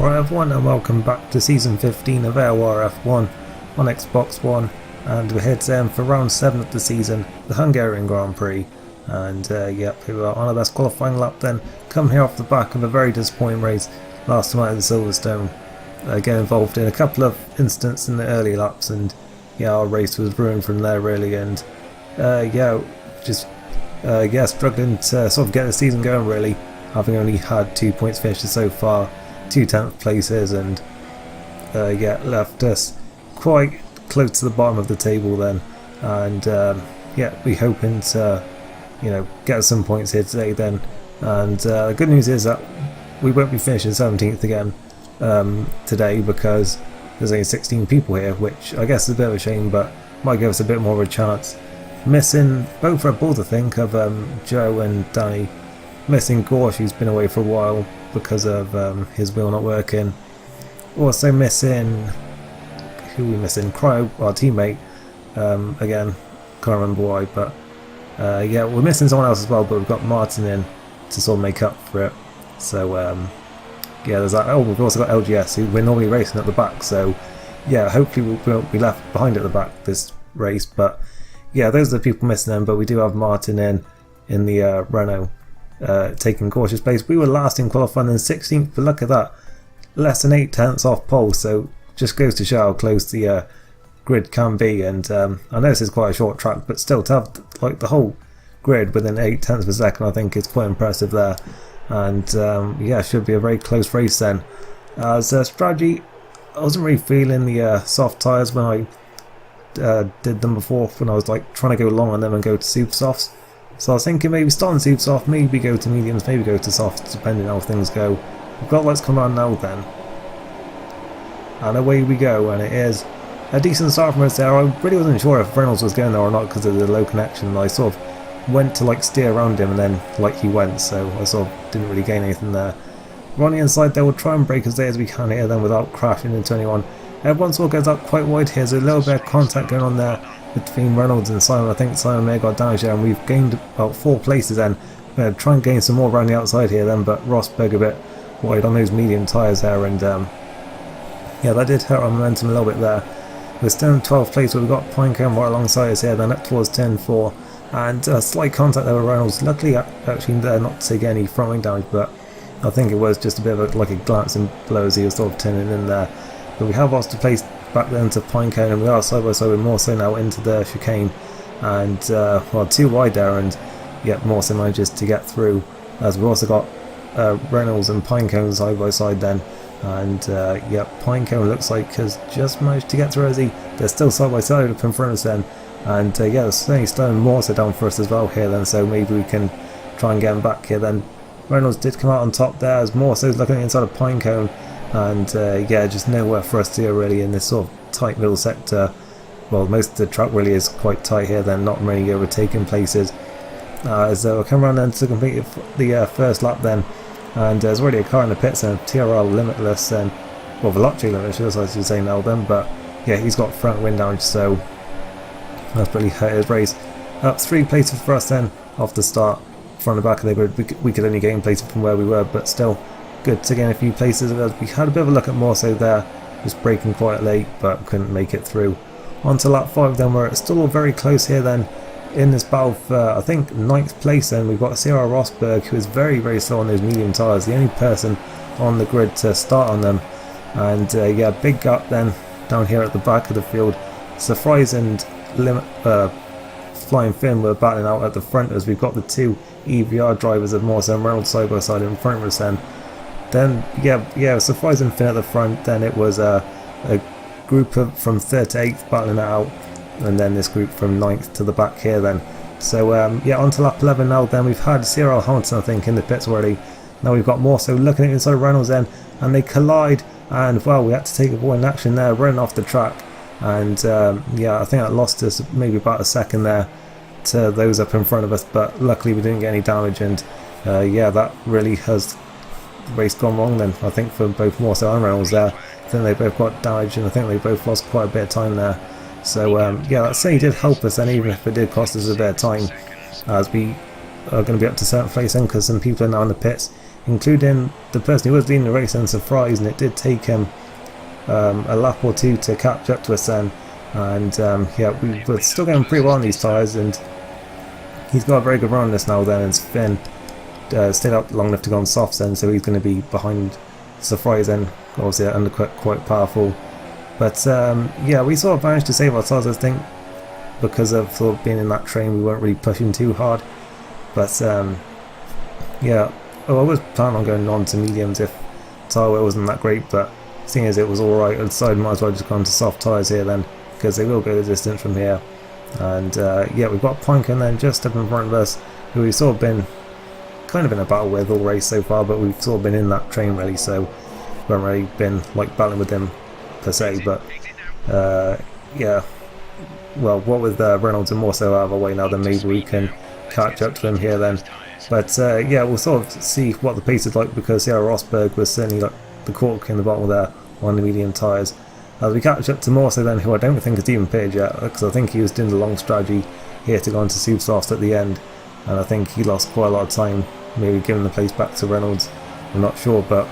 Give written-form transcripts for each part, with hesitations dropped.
Right everyone, and welcome back to Season 15 of AOR F1 on Xbox One, and we're here today for round 7 of the season, the Hungarian Grand Prix. And yep, we were on our best qualifying lap then, come here off the back of a very disappointing race last night at the Silverstone. Get involved in a couple of incidents in the early laps, and yeah, our race was ruined from there really, and struggling to sort of get the season going really, having only had 2 points finishes so far, 2 10th places, and left us quite close to the bottom of the table then. And we're hoping to get some points here today then. And the good news is that we won't be finishing 17th again today, because there's only 16 people here, which I guess is a bit of a shame, but might give us a bit more of a chance. Missing both Red Bulls, I think, of Joe and Danny. Missing Gorsh, who's been away for a while because of his wheel not working. Also missing, who are we missing? Cryo, our teammate. Again, can't remember why, but we're missing someone else as well, but we've got Martin in to sort of make up for it. So there's that. Oh, we've also got LGS, who we're normally racing at the back, so yeah, hopefully we won't be left behind at the back this race. But yeah, those are the people missing them, but we do have Martin in the Renault, taking cautious place. We were last in qualifying and 16th, but look at that, less than 8 tenths off pole, so just goes to show how close the grid can be. And I know this is quite a short track, but still to have like the whole grid within 8 tenths per second, I think is quite impressive there. And should be a very close race then. As a strategy, I wasn't really feeling the soft tyres when I did them before, when I was like trying to go long on them and go to super softs. So I was thinking maybe start on super soft, maybe go to mediums, maybe go to softs, depending on how things go. We've got lights come on now then, and away we go. And it is a decent start from us there. I really wasn't sure if Reynolds was going there or not because of the low connection. I sort of went to like steer around him, and then he went, so I sort of didn't really gain anything there. We're on the inside there, we'll try and brake as late as we can here then without crashing into anyone. Everyone sort of goes out quite wide here, so a little bit of contact going on there between Reynolds and Simon. I think Simon may have got damaged there, and we've gained about 4 places then. We're going to try and gain some more around the outside here then, but Rosberg a bit wide on those medium tyres there, and that did hurt our momentum a little bit there. We're still in 12th place, but we've got Pinecone right alongside us here then, up towards turn 4, and slight contact there with Reynolds. Luckily actually there not to take any front wing damage, but I think it was just a bit of a glancing blow as he was sort of turning in there. But we have lost the place back then to Pinecone, and we are side by side with Morso now into the chicane, and too wide there, and yet Morso manages to get through, as we've also got Reynolds and Pinecone side by side then. And Pinecone looks like has just managed to get through as they're still side by side up in front of us then. And there's certainly slowing Morso down for us as well here then, so maybe we can try and get him back here then. Reynolds did come out on top there as Morso's looking inside of Pinecone, and just nowhere for us to go really in this sort of tight middle sector. Well, most of the track really is quite tight here then, not many overtaking places. As I come around then to complete the first lap then, and there's already a car in the pits and TRL Limitless, and Veloci Limitless I should say now then, but yeah, he's got front wing damage, so that's really hurt his race. Up 3 places for us then off the start. From the back of the grid, we could only gain places from where we were, but still good to gain a few places. We had a bit of a look at Morso there, just braking quite late, but couldn't make it through. On to lap 5 then, we're still all very close here then in this battle for I think 9th place then. We've got Sarah Rosberg, who is very, very slow on those medium tyres, the only person on the grid to start on them. And big gap then down here at the back of the field. Surprise and Flying Finn were battling out at the front, as we've got the 2 EVR drivers of Morso and Reynolds side by side in front of us then. Surprise and Finn at the front, then it was a group from 3rd to 8th battling it out, and then this group from 9th to the back here then. So on to lap 11 now then. We've had Cyril Hamilton I think in the pits already. Now we've got Morso looking at inside Reynolds then, and they collide, and we had to take a warning action there, running off the track. And I think that lost us maybe about a second there to those up in front of us, but luckily we didn't get any damage. And that really has the race gone wrong then, I think, for both Morso and Reynolds there. I think they both got damaged, and I think they both lost quite a bit of time there. So that certainly did help us then, even if it did cost us a bit of time, as we are going to be up to 7th place then, because some people are now in the pits including the person who was leading the race and surprise, and it did take him a lap or two to catch up to us then. And yeah, we were still going pretty well on these tyres, and he's got a very good run on this now then, and Finn stayed up long enough to go on softs then, so he's going to be behind surprise then, obviously undercut quite powerful. But yeah, we sort of managed to save our tyres, I think, because of sort of being in that train. We weren't really pushing too hard. But yeah, I was planning on going on to mediums if tyre wear wasn't that great, but seeing as it was alright, I decided might as well just go on to soft tyres here then, because they will go the distance from here. And yeah, we've got Pinker then just up in front of us, who we've sort of been kind of in a battle with all race so far, but we've sort of been in that train really, so we haven't really been like battling with him per se. But yeah, well, what with Reynolds and more so out of our way now, then maybe we can catch up to him here then. But yeah, we'll sort of see what the pace is like, because yeah, Rosberg was certainly like the cork in the bottom there on the medium tyres. As we catch up to Morso then, who I don't think has even pitted yet, because I think he was doing the long strategy here to go on to super softs at the end, and I think he lost quite a lot of time, maybe giving the place back to Reynolds, I'm not sure. But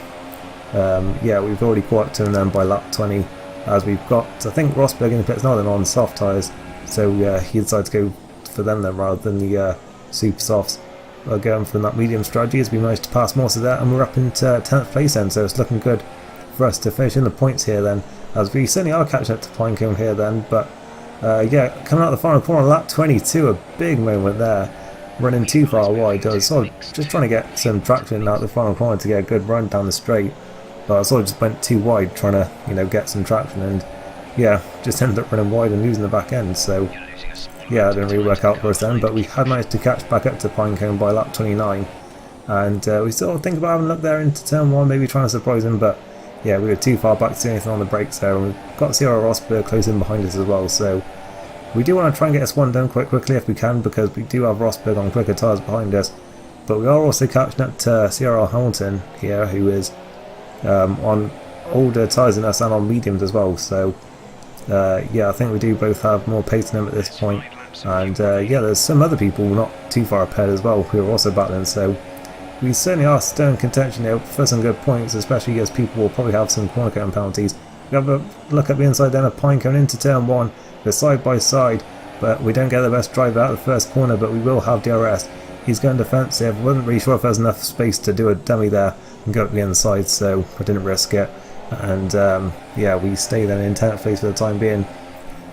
yeah, we've already caught up to him then by lap 20, as we've got, I think, Rosberg in the pits now then on soft tyres, so yeah, he decided to go for them then rather than the super softs. We're going from that medium strategy as we managed to pass Morso there, and we're up into 10th place then, so it's looking good for us to finish in the points here then, as we certainly are catching up to Pinecombe here then. But yeah, coming out the final corner, lap 22, a big moment there, running too far wide. I was sort of just trying to get some traction out the final corner to get a good run down the straight, but I sort of just went too wide trying to, you know, get some traction, and yeah, just ended up running wide and losing the back end. So yeah, it didn't really work out for us then, but we had managed to catch back up to Pinecombe by lap 29, and we sort of think about having a look there into turn 1, maybe trying to surprise him, but yeah, we were too far back to do anything on the brakes there, and we've got Sierra Rosberg close in behind us as well, so we do want to try and get this one done quite quickly if we can, because we do have Rosberg on quicker tyres behind us, but we are also catching up to Sierra Hamilton here, who is on older tyres than us and on mediums as well. So yeah, I think we do both have more pace than him at this point. And yeah, there's some other people not too far ahead as well who are also battling, so we certainly are still in contention here for some good points, especially as people will probably have some corner cutting penalties. We have a look at the inside then of Pine coming into turn 1, we're side by side, but we don't get the best drive out of the first corner, but we will have DRS. He's going defensive, wasn't really sure if there's enough space to do a dummy there and go up the inside, so I didn't risk it. And yeah, we stay then in 10th place for the time being.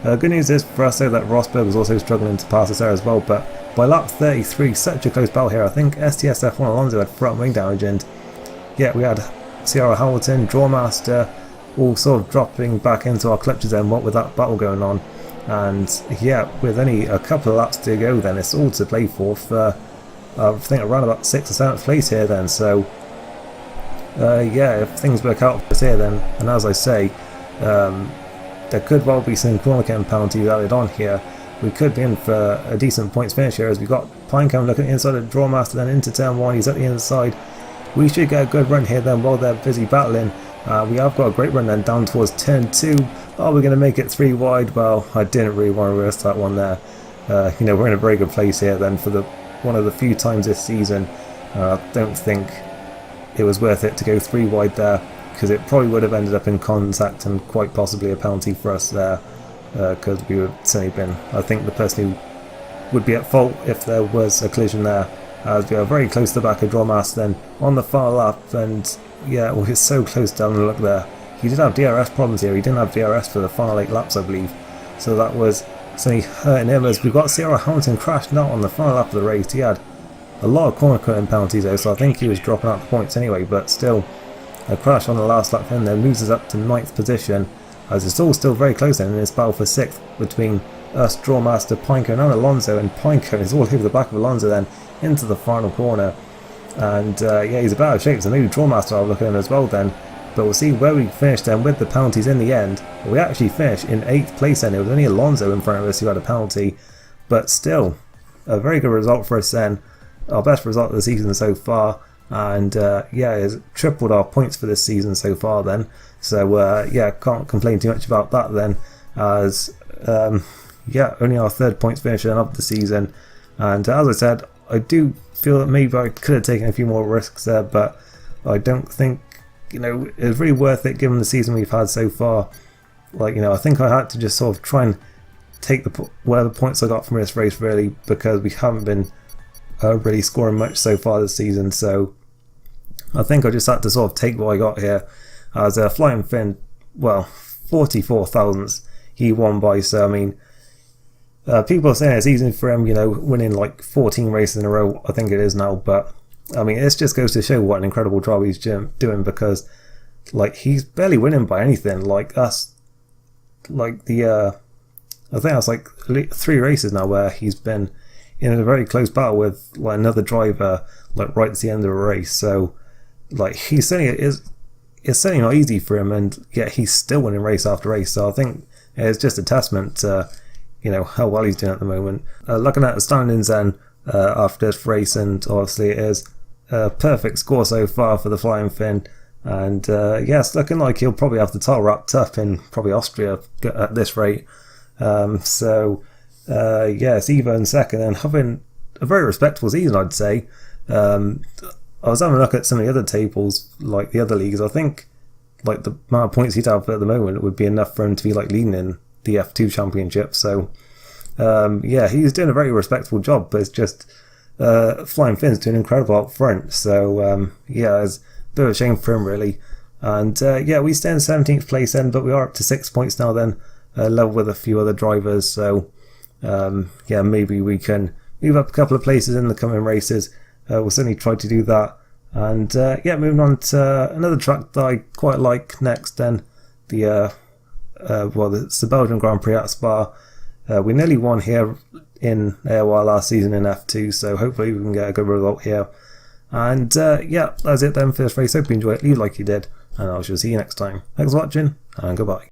Good news is for us though that Rosberg was also struggling to pass us there as well, but by lap 33, such a close battle here. I think STS F1 Alonso had front wing damage, and yeah, we had Sierra Hamilton, Drawmaster, all sort of dropping back into our clutches then, what with that battle going on. And yeah, with only a couple of laps to go then, it's all to play for I think around about 6th or 7th place here then. So yeah, if things work out for us here then, and as I say, there could well be some corner cutting penalties added on here. We could be in for a decent points finish here, as we got Pinecombe looking inside of Drawmaster, then into turn 1, he's at the inside. We should get a good run here then while they're busy battling. We have got a great run then down towards turn 2. Are we going to make it 3 wide? Well, I didn't really want to risk that one there. You know, we're in a very good place here then for one of the few times this season. I don't think it was worth it to go 3 wide there, because it probably would have ended up in contact and quite possibly a penalty for us there, because we would have certainly been, I think, the person who would be at fault if there was a collision there, as we are very close to the back of Drawmaster then on the far lap. And yeah, we're so close down the look there. He did have DRS problems here, he didn't have DRS for the final 8 laps I believe, so that was certainly hurting him, as we got Sierra Hamilton crashing out on the final lap of the race. He had a lot of corner cutting penalties though, so I think he was dropping out the points anyway, but still, a crash on the last lap then moves us up to 9th position, as it's all still very close then in this battle for 6th between us, Drawmaster, Pinecombe and Alonso, and Pinecombe is all over the back of Alonso then into the final corner. And yeah, he's about out of shape, so maybe Drawmaster will look at him as well then, but we'll see where we finish then with the penalties in the end. We actually finished in 8th place then. It was only Alonso in front of us who had a penalty, but still a very good result for us then, our best result of the season so far. And yeah, it's tripled our points for this season so far then, so yeah, can't complain too much about that then, as yeah, only our 3rd points finish of the season. And as I said, I do feel that maybe I could have taken a few more risks there, but I don't think, you know, it's really worth it given the season we've had so far. Like, you know, I think I had to just sort of try and take whatever points I got from this race, really, because we haven't been really scoring much so far this season. So I think I just had to sort of take what I got here. As Flying Finn, well, 44 thousandths he won by. So I mean, people are saying it's easy for him, you know, winning like 14 races in a row. I think it is now, but I mean, it just goes to show what an incredible job he's doing, because like he's barely winning by anything. Like us, like I think that's like 3 races now where he's been in a very close battle with like another driver, like right at the end of a race. So like he's saying it's certainly not easy for him, and yet he's still winning race after race. So I think it's just a testament to, you know, how well he's doing at the moment. Looking at the standings then after this race, and obviously it is a perfect score so far for the Flying Finn. And yes, looking like he'll probably have the title wrapped up in probably Austria at this rate. So yes, Evo in second, and having a very respectable season, I'd say. I was having a look at some of the other tables, like the other leagues. I think like the amount of points he'd have at the moment would be enough for him to be like leading in the F2 championship. So yeah, he's doing a very respectable job, but it's just Flying Finn's doing incredible up front. So yeah, it's a bit of a shame for him, really. And yeah, we stay in 17th place then, but we are up to 6 points now then, level with a few other drivers. So yeah, maybe we can move up a couple of places in the coming races. We'll certainly try to do that. And yeah, moving on to another track that I quite like next then, well, it's the Belgian Grand Prix at Spa. We nearly won here in AOR last season in F2, so hopefully we can get a good result here. And yeah, that's it then for this race. Hope you enjoyed it. Leave like you did, and I shall see you next time. Thanks for watching, and goodbye.